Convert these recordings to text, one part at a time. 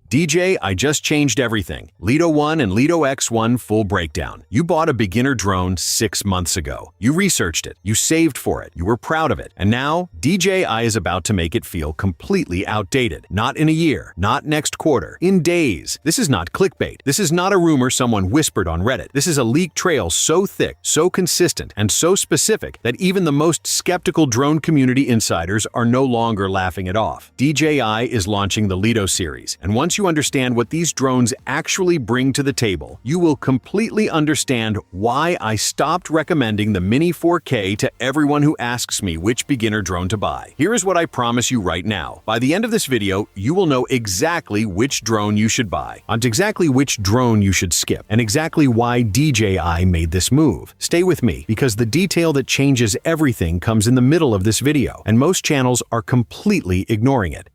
DJ, I just changed everything. Lito 1 and Lito X1 full breakdown. You bought a beginner drone 6 months ago. You researched it. You saved for it. You were proud of it. And now, DJI is about to make it feel completely outdated. Not in a year. Not next quarter. In days. This is not clickbait. This is not a rumor someone whispered on Reddit. This is a leaked trail so thick, so consistent, and so specific that even the most skeptical drone community insiders are no longer laughing it off. DJI is launching the Lito series, and once you understand what these drones actually bring to the table, you will completely understand why I stopped recommending the Mini 4K to everyone who asks me which beginner drone to buy. Here is what I promise you right now. By the end of this video, you will know exactly which drone you should buy, and exactly which drone you should skip, and exactly why DJI made this move. Stay with me, because the detail that changes everything comes in the middle of this video, and most channels are completely ignoring it.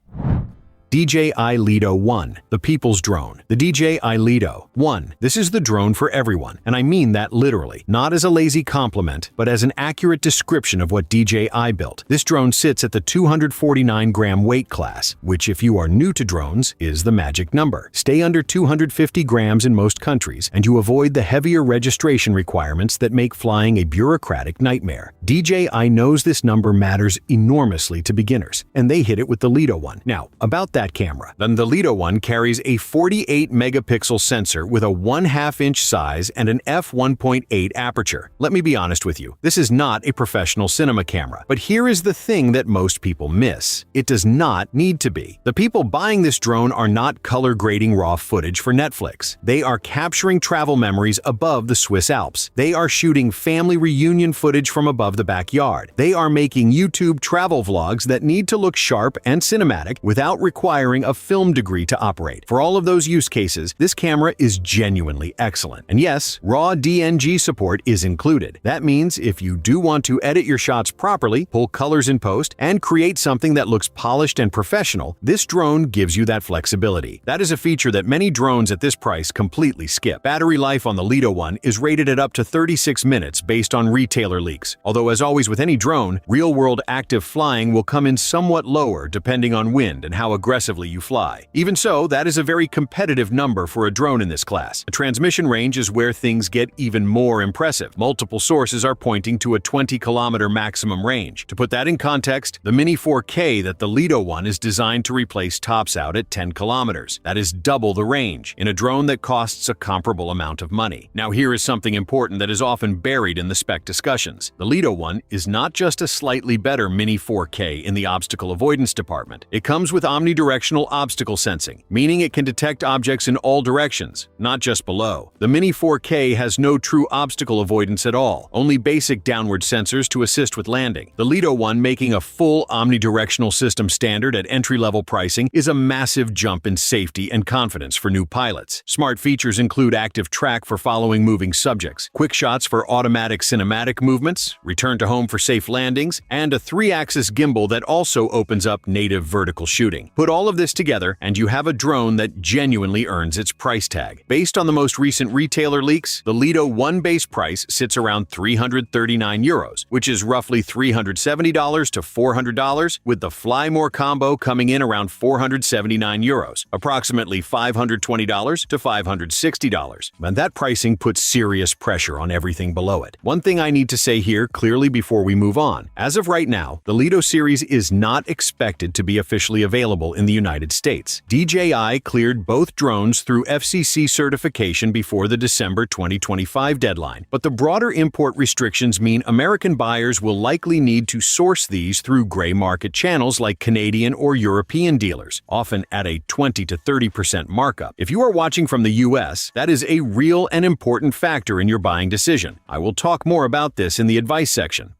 DJI Lito 1, the people's drone. The DJI Lito 1. This is the drone for everyone, and I mean that literally. Not as a lazy compliment, but as an accurate description of what DJI built. This drone sits at the 249-gram weight class, which, if you are new to drones, is the magic number. Stay under 250 grams in most countries, and you avoid the heavier registration requirements that make flying a bureaucratic nightmare. DJI knows this number matters enormously to beginners, and they hit it with the Lito 1. Now, about that camera. Then the Lito 1 carries a 48-megapixel sensor with a 1/2-inch size and an f1.8 aperture. Let me be honest with you, this is not a professional cinema camera. But here is the thing that most people miss. It does not need to be. The people buying this drone are not color grading raw footage for Netflix. They are capturing travel memories above the Swiss Alps. They are shooting family reunion footage from above the backyard. They are making YouTube travel vlogs that need to look sharp and cinematic without requiring a film degree to operate. For all of those use cases, this camera is genuinely excellent. And yes, raw DNG support is included. That means if you do want to edit your shots properly, pull colors in post, and create something that looks polished and professional, this drone gives you that flexibility. That is a feature that many drones at this price completely skip. Battery life on the Lito 1 is rated at up to 36 minutes based on retailer leaks. Although, as always with any drone, real-world active flying will come in somewhat lower depending on wind and how aggressively you fly. Even so, that is a very competitive number for a drone in this class. A transmission range is where things get even more impressive. Multiple sources are pointing to a 20-kilometer maximum range. To put that in context, the Mini 4K that the Lito 1 is designed to replace tops out at 10 kilometers. That is double the range, in a drone that costs a comparable amount of money. Now here is something important that is often buried in the spec discussions. The Lito 1 is not just a slightly better Mini 4K in the obstacle avoidance department. It comes with omnidirectional obstacle sensing, meaning it can detect objects in all directions, not just below. The Mini 4K has no true obstacle avoidance at all, only basic downward sensors to assist with landing. The Lito 1 making a full omnidirectional system standard at entry-level pricing is a massive jump in safety and confidence for new pilots. Smart features include active track for following moving subjects, quick shots for automatic cinematic movements, return to home for safe landings, and a 3-axis gimbal that also opens up native vertical shooting. Put all of this together, and you have a drone that genuinely earns its price tag. Based on the most recent retailer leaks, the Lito 1 base price sits around €339, which is roughly $370 to $400, with the Fly More combo coming in around €479, approximately $520 to $560. And that pricing puts serious pressure on everything below it. One thing I need to say here clearly before we move on. As of right now, the Lito series is not expected to be officially available in the United States. DJI cleared both drones through FCC certification before the December 2025 deadline, but the broader import restrictions mean American buyers will likely need to source these through gray market channels like Canadian or European dealers, often at a 20 to 30% markup. If you are watching from the US, that is a real and important factor in your buying decision. I will talk more about this in the advice section.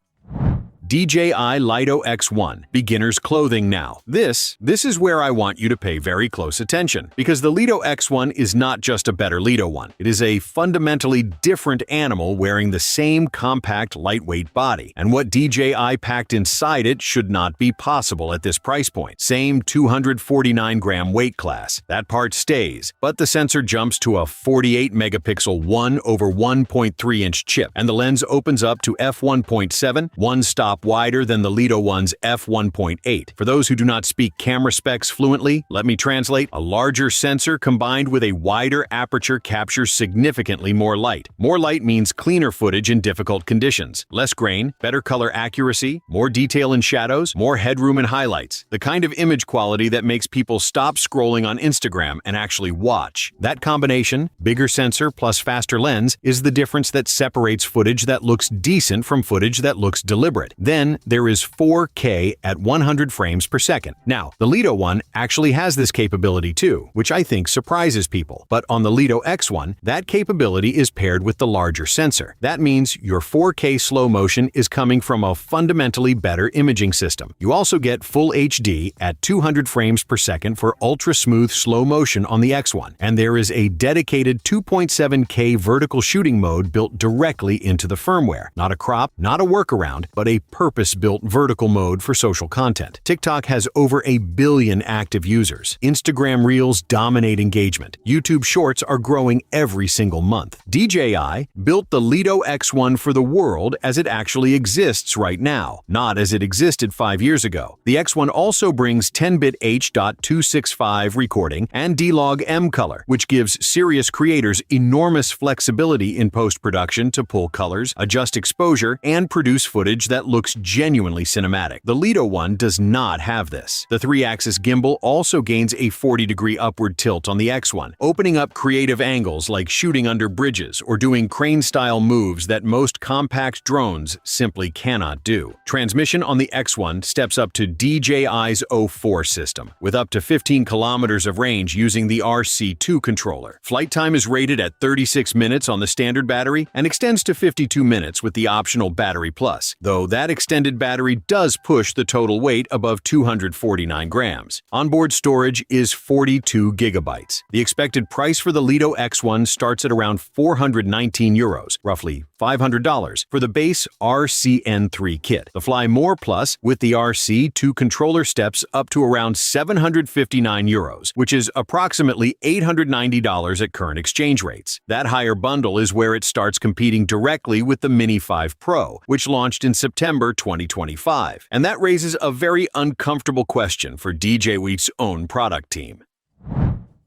DJI Lito X1, beginner's clothing now. This is where I want you to pay very close attention, because the Lito X1 is not just a better Lito 1. It is a fundamentally different animal wearing the same compact, lightweight body, and what DJI packed inside it should not be possible at this price point. Same 249-gram weight class. That part stays, but the sensor jumps to a 48-megapixel 1/1.3-inch chip, and the lens opens up to f1.7, one-stop step wider than the Lito One's f1.8. For those who do not speak camera specs fluently, let me translate. A larger sensor combined with a wider aperture captures significantly more light. More light means cleaner footage in difficult conditions. Less grain, better color accuracy, more detail in shadows, more headroom in highlights. The kind of image quality that makes people stop scrolling on Instagram and actually watch. That combination, bigger sensor plus faster lens, is the difference that separates footage that looks decent from footage that looks deliberate. Then there is 4K at 100 frames per second. Now, the Lito One actually has this capability too, which I think surprises people. But on the Lito X1, that capability is paired with the larger sensor. That means your 4K slow motion is coming from a fundamentally better imaging system. You also get full HD at 200 frames per second for ultra-smooth slow motion on the X1, and there is a dedicated 2.7K vertical shooting mode built directly into the firmware. Not a crop, not a workaround, but a purpose-built vertical mode for social content. TikTok has over 1 billion active users. Instagram Reels dominate engagement. YouTube Shorts are growing every single month. DJI built the Lito X1 for the world as it actually exists right now, not as it existed 5 years ago. The X1 also brings 10-bit H.265 recording and D-Log M color, which gives serious creators enormous flexibility in post-production to pull colors, adjust exposure, and produce footage that looks genuinely cinematic. The Lito One does not have this. The 3-axis gimbal also gains a 40-degree upward tilt on the X1, opening up creative angles like shooting under bridges or doing crane-style moves that most compact drones simply cannot do. Transmission on the X1 steps up to DJI's O4 system, with up to 15 kilometers of range using the RC2 controller. Flight time is rated at 36 minutes on the standard battery and extends to 52 minutes with the optional Battery Plus, though that extended battery does push the total weight above 249 grams. Onboard storage is 42 gigabytes. The expected price for the Lito X1 starts at around €419, roughly $500, for the base RCN3 kit. The Fly More Plus with the RC2 controller steps up to around €759, which is approximately $890 at current exchange rates. That higher bundle is where it starts competing directly with the Mini 5 Pro, which launched in September 2025. And that raises a very uncomfortable question for DJI's own product team.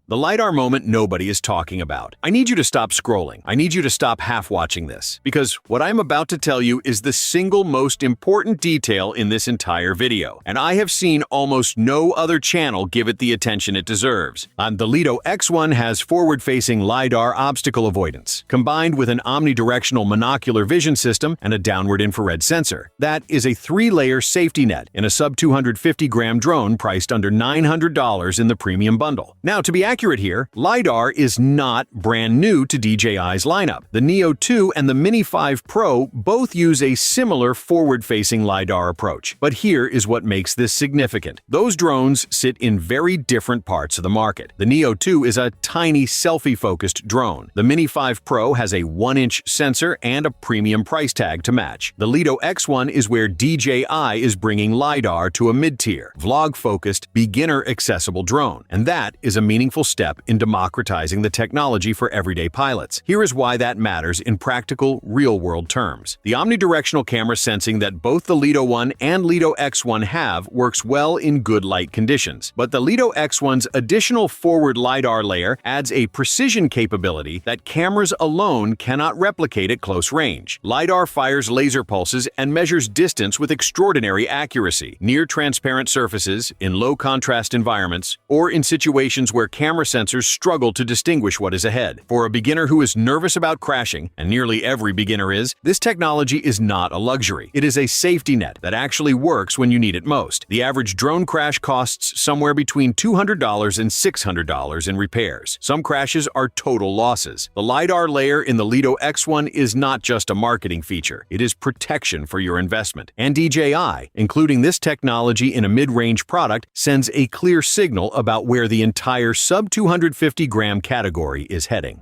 The LiDAR moment nobody is talking about. I need you to stop scrolling. I need you to stop half-watching this, because what I'm about to tell you is the single most important detail in this entire video, and I have seen almost no other channel give it the attention it deserves. The Lito X1 has forward-facing LiDAR obstacle avoidance, combined with an omnidirectional monocular vision system and a downward infrared sensor. That is a 3-layer safety net in a sub-250-gram drone priced under $900 in the premium bundle. Now, to be accurate here, LiDAR is not brand new to DJI's lineup. The Neo 2 and the Mini 5 Pro both use a similar forward-facing LiDAR approach. But here is what makes this significant. Those drones sit in very different parts of the market. The Neo 2 is a tiny selfie-focused drone. The Mini 5 Pro has a 1-inch sensor and a premium price tag to match. The Lito X1 is where DJI is bringing LiDAR to a mid-tier, vlog-focused, beginner-accessible drone. And that is a meaningful step in democratizing the technology for everyday pilots. Here is why that matters in practical, real-world terms. The omnidirectional camera sensing that both the Lito One and Lito X1 have works well in good light conditions, but the Lito X1's additional forward LiDAR layer adds a precision capability that cameras alone cannot replicate at close range. LiDAR fires laser pulses and measures distance with extraordinary accuracy, near transparent surfaces, in low-contrast environments, or in situations where camera sensors struggle to distinguish what is ahead. For a beginner who is nervous about crashing, and nearly every beginner is, this technology is not a luxury. It is a safety net that actually works when you need it most. The average drone crash costs somewhere between $200 and $600 in repairs. Some crashes are total losses. The LiDAR layer in the Lito X1 is not just a marketing feature. It is protection for your investment. And DJI, including this technology in a mid-range product, sends a clear signal about where the entire sub-250-gram category is heading.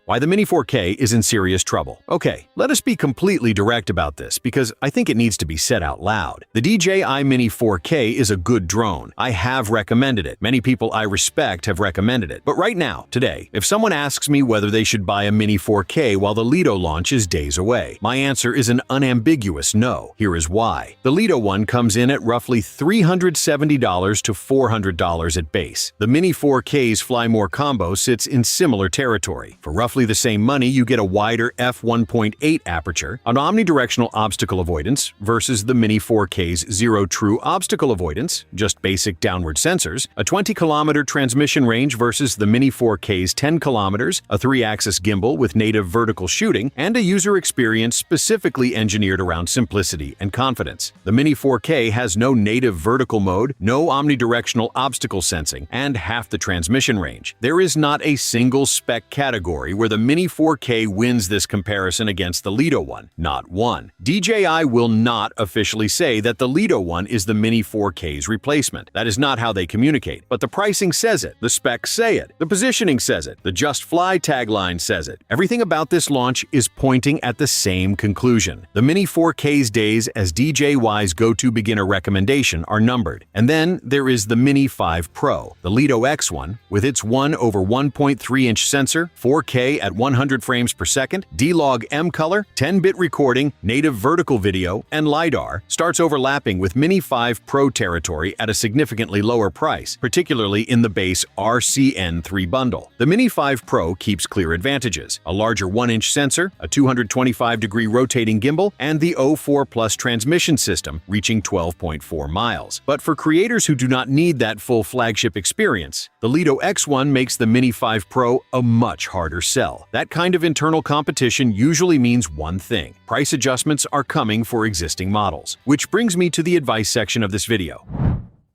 Why the Mini 4K is in serious trouble. Okay, let us be completely direct about this because I think it needs to be said out loud. The DJI Mini 4K is a good drone. I have recommended it. Many people I respect have recommended it. But right now, today, if someone asks me whether they should buy a Mini 4K while the Lito launch is days away, my answer is an unambiguous no. Here is why. The Lito one comes in at roughly $370 to $400 at base. The Mini 4K's Fly More combo sits in similar territory. For roughly the same money, you get a wider f1.8 aperture, an omnidirectional obstacle avoidance versus the Mini 4K's zero true obstacle avoidance, just basic downward sensors, a 20-kilometer transmission range versus the Mini 4K's 10 kilometers, a 3-axis gimbal with native vertical shooting, and a user experience specifically engineered around simplicity and confidence. The Mini 4K has no native vertical mode, no omnidirectional obstacle sensing, and half the transmission range. There is not a single spec category where the Mini 4K wins this comparison against the Lito one. Not one. DJI will not officially say that the Lito one is the Mini 4K's replacement. That is not how they communicate. But the pricing says it. The specs say it. The positioning says it. The Just Fly tagline says it. Everything about this launch is pointing at the same conclusion. The Mini 4K's days as DJI's go-to beginner recommendation are numbered. And then there is the Mini 5 Pro, the Lito X1, with its 1/1.3-inch sensor, 4K at 100 frames per second, D-Log M color, 10-bit recording, native vertical video, and LiDAR, starts overlapping with Mini 5 Pro territory at a significantly lower price, particularly in the base RCN3 bundle. The Mini 5 Pro keeps clear advantages: a larger 1-inch sensor, a 225-degree rotating gimbal, and the O4 Plus transmission system, reaching 12.4 miles. But for creators who do not need that full flagship experience, the Lito X1 makes the Mini 5 Pro a much harder sell. That kind of internal competition usually means one thing: price adjustments are coming for existing models. Which brings me to the advice section of this video.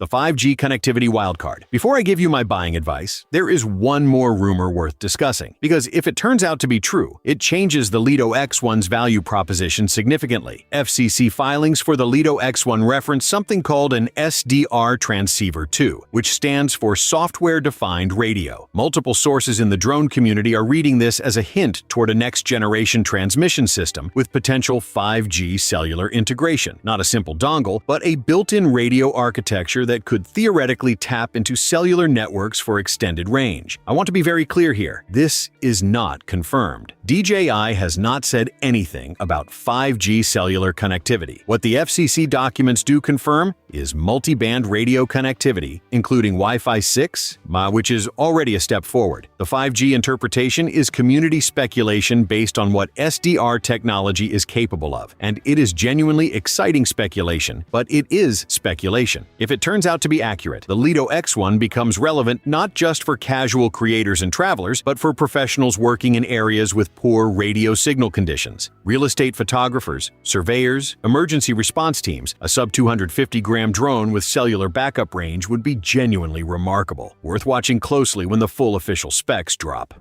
The 5G connectivity wildcard. Before I give you my buying advice, there is one more rumor worth discussing, because if it turns out to be true, it changes the Lito X1's value proposition significantly. FCC filings for the Lito X1 reference something called an SDR transceiver 2, which stands for Software-Defined Radio. Multiple sources in the drone community are reading this as a hint toward a next-generation transmission system with potential 5G cellular integration. Not a simple dongle, but a built-in radio architecture that could theoretically tap into cellular networks for extended range. I want to be very clear here. This is not confirmed. DJI has not said anything about 5G cellular connectivity. What the FCC documents do confirm is multi-band radio connectivity, including Wi-Fi 6, which is already a step forward. The 5G interpretation is community speculation based on what SDR technology is capable of, and it is genuinely exciting speculation, but it is speculation. If it turns out to be accurate, the Lito X1 becomes relevant not just for casual creators and travelers, but for professionals working in areas with poor radio signal conditions. Real estate photographers, surveyors, emergency response teams. A sub-250-gram drone with cellular backup range would be genuinely remarkable. Worth watching closely when the full official specs drop.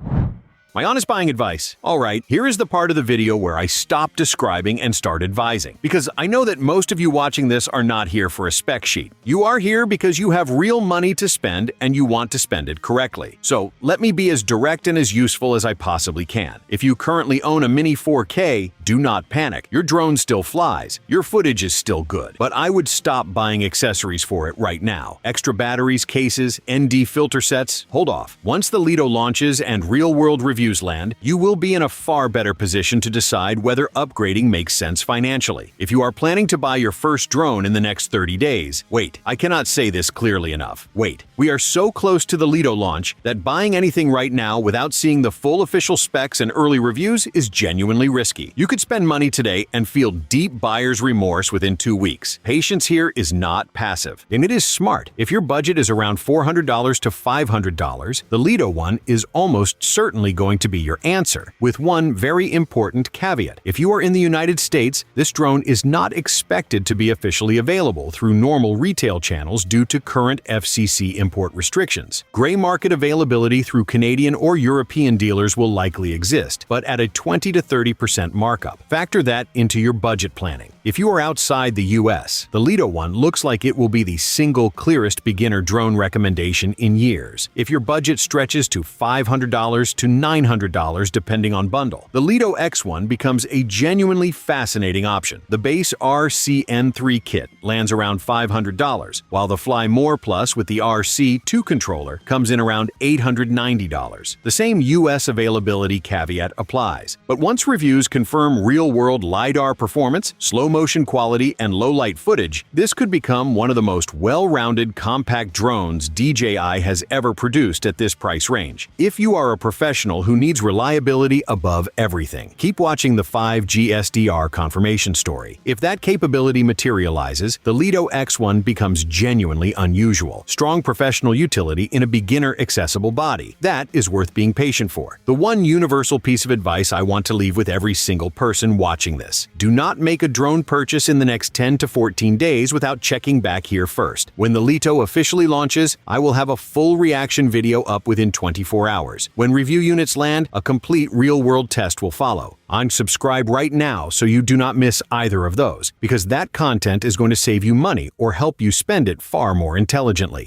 My honest buying advice. Alright, here is the part of the video where I stop describing and start advising. Because I know that most of you watching this are not here for a spec sheet. You are here because you have real money to spend and you want to spend it correctly. So let me be as direct and as useful as I possibly can. If you currently own a Mini 4K, do not panic. Your drone still flies. Your footage is still good. But I would stop buying accessories for it right now. Extra batteries, cases, ND filter sets, hold off. Once the Lito launches and real-world reviews land, you will be in a far better position to decide whether upgrading makes sense financially. If you are planning to buy your first drone in the next 30 days, wait. I cannot say this clearly enough. Wait. We are so close to the Lito launch that buying anything right now without seeing the full official specs and early reviews is genuinely risky. You could spend money today and feel deep buyer's remorse within 2 weeks. Patience here is not passive, and it is smart. If your budget is around $400 to $500, the Lito one is almost certainly going to be your answer, with one very important caveat. If you are in the United States, this drone is not expected to be officially available through normal retail channels due to current FCC import restrictions. Gray market availability through Canadian or European dealers will likely exist, but at a 20 to 30% markup. Factor that into your budget planning. If you are outside the US, the Lito one looks like it will be the single clearest beginner drone recommendation in years. If your budget stretches to $500 to $900, $900 depending on bundle. The Lito X1 becomes a genuinely fascinating option. The base RCN3 kit lands around $500, while the Fly More Plus with the RC2 controller comes in around $890. The same US availability caveat applies, but once reviews confirm real-world LiDAR performance, slow-motion quality, and low-light footage, this could become one of the most well-rounded compact drones DJI has ever produced at this price range. If you are a professional who needs reliability above everything, keep watching the 5G SDR confirmation story. If that capability materializes, the Lito X1 becomes genuinely unusual. Strong professional utility in a beginner-accessible body. That is worth being patient for. The one universal piece of advice I want to leave with every single person watching this: do not make a drone purchase in the next 10 to 14 days without checking back here first. When the Lito officially launches, I will have a full reaction video up within 24 hours. When review units land, a complete real-world test will follow. Unsubscribe right now so you do not miss either of those, because that content is going to save you money or help you spend it far more intelligently.